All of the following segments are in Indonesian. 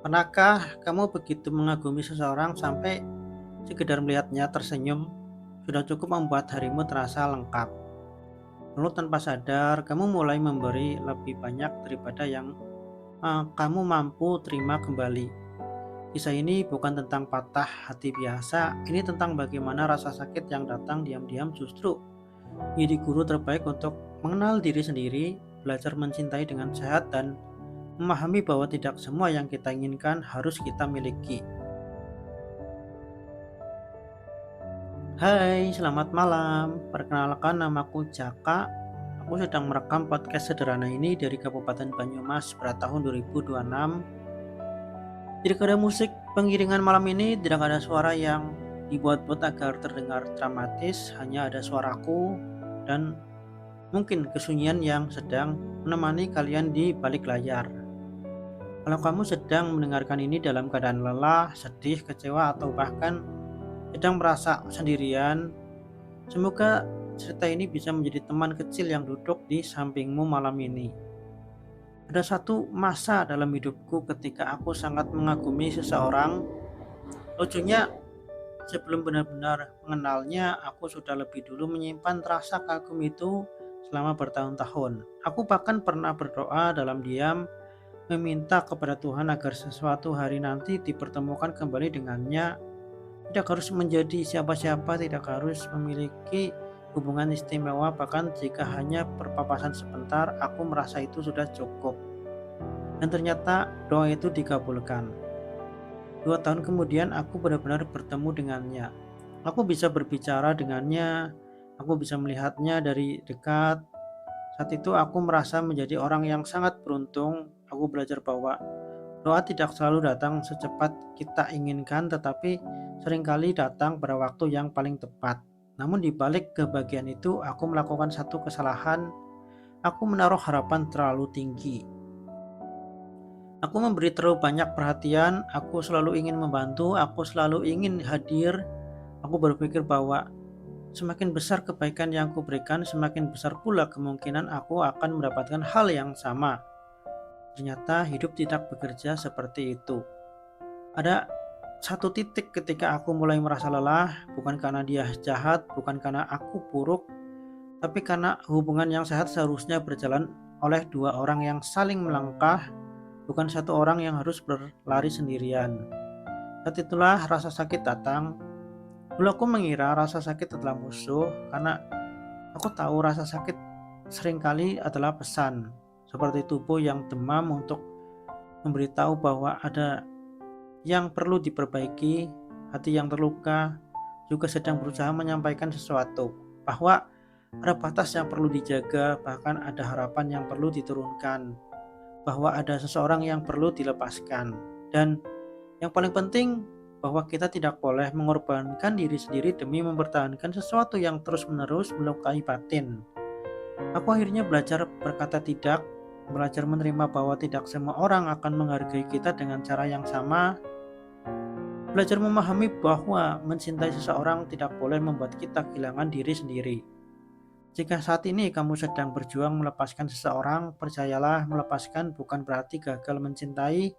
Pernahkah kamu begitu mengagumi seseorang sampai sekedar melihatnya tersenyum sudah cukup membuat harimu terasa lengkap? Lalu tanpa sadar, kamu mulai memberi lebih banyak daripada yang kamu mampu terima kembali. Kisah ini bukan tentang patah hati biasa, ini tentang bagaimana rasa sakit yang datang diam-diam justru menjadi guru terbaik untuk mengenal diri sendiri, belajar mencintai dengan sehat, dan memahami bahwa tidak semua yang kita inginkan harus kita miliki. Hai, selamat malam. Perkenalkan, namaku Jaka. Aku sedang merekam podcast sederhana ini dari Kabupaten Banyumas pada tahun 2026. Tidak ada musik pengiringan malam ini, tidak ada suara yang dibuat-buat agar terdengar dramatis, hanya ada suaraku dan mungkin kesunyian yang sedang menemani kalian di balik layar. Kalau kamu sedang mendengarkan ini dalam keadaan lelah, sedih, kecewa, atau bahkan sedang merasa sendirian, semoga cerita ini bisa menjadi teman kecil yang duduk di sampingmu malam ini. Ada satu masa dalam hidupku ketika aku sangat mengagumi seseorang. Lucunya, sebelum benar-benar mengenalnya, aku sudah lebih dulu menyimpan rasa kagum itu selama bertahun-tahun. Aku bahkan pernah berdoa dalam diam, meminta kepada Tuhan agar sesuatu hari nanti dipertemukan kembali dengannya. Tidak harus menjadi siapa-siapa, tidak harus memiliki hubungan istimewa, bahkan jika hanya berpapasan sebentar, aku merasa itu sudah cukup. Dan ternyata doa itu dikabulkan. 2 tahun kemudian aku benar-benar bertemu dengannya. Aku bisa berbicara dengannya, aku bisa melihatnya dari dekat. Saat itu aku merasa menjadi orang yang sangat beruntung. Aku belajar bahwa doa tidak selalu datang secepat kita inginkan, tetapi seringkali datang pada waktu yang paling tepat. Namun di balik kebahagiaan itu, aku melakukan satu kesalahan. Aku menaruh harapan terlalu tinggi. Aku memberi terlalu banyak perhatian, aku selalu ingin membantu, aku selalu ingin hadir. Aku berpikir bahwa semakin besar kebaikan yang aku berikan, semakin besar pula kemungkinan aku akan mendapatkan hal yang sama. Ternyata hidup tidak bekerja seperti itu. Ada satu titik ketika aku mulai merasa lelah, bukan karena dia jahat, bukan karena aku buruk, tapi karena hubungan yang sehat seharusnya berjalan oleh dua orang yang saling melangkah, bukan satu orang yang harus berlari sendirian. Saat itulah rasa sakit datang. Dulu aku mengira rasa sakit adalah musuh, karena aku tahu rasa sakit seringkali adalah pesan, seperti tubuh yang demam untuk memberitahu bahwa ada yang perlu diperbaiki. Hati yang terluka juga sedang berusaha menyampaikan sesuatu, bahwa ada batas yang perlu dijaga, bahkan ada harapan yang perlu diturunkan, bahwa ada seseorang yang perlu dilepaskan, dan yang paling penting, bahwa kita tidak boleh mengorbankan diri sendiri demi mempertahankan sesuatu yang terus-menerus melukai batin. Aku akhirnya belajar berkata tidak, belajar menerima bahwa tidak semua orang akan menghargai kita dengan cara yang sama, belajar memahami bahwa mencintai seseorang tidak boleh membuat kita kehilangan diri sendiri. Jika saat ini kamu sedang berjuang melepaskan seseorang, percayalah, melepaskan bukan berarti gagal mencintai.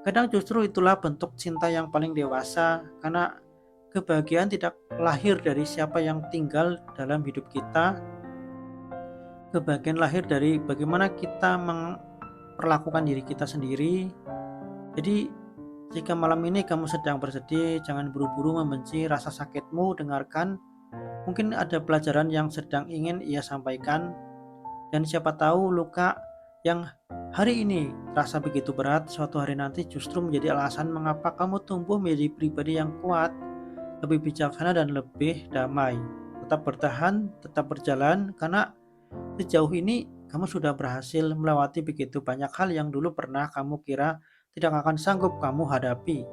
Kadang justru itulah bentuk cinta yang paling dewasa, karena kebahagiaan tidak lahir dari siapa yang tinggal dalam hidup kita. Kebahagiaan lahir dari bagaimana kita memperlakukan diri kita sendiri. Jadi, jika malam ini kamu sedang bersedih, jangan buru-buru membenci rasa sakitmu, dengarkan. Mungkin ada pelajaran yang sedang ingin ia sampaikan, dan siapa tahu luka yang hari ini terasa begitu berat, suatu hari nanti justru menjadi alasan mengapa kamu tumbuh menjadi pribadi yang kuat, lebih bijaksana, dan lebih damai. Tetap bertahan, tetap berjalan, karena sejauh ini kamu sudah berhasil melewati begitu banyak hal yang dulu pernah kamu kira tidak akan sanggup kamu hadapi.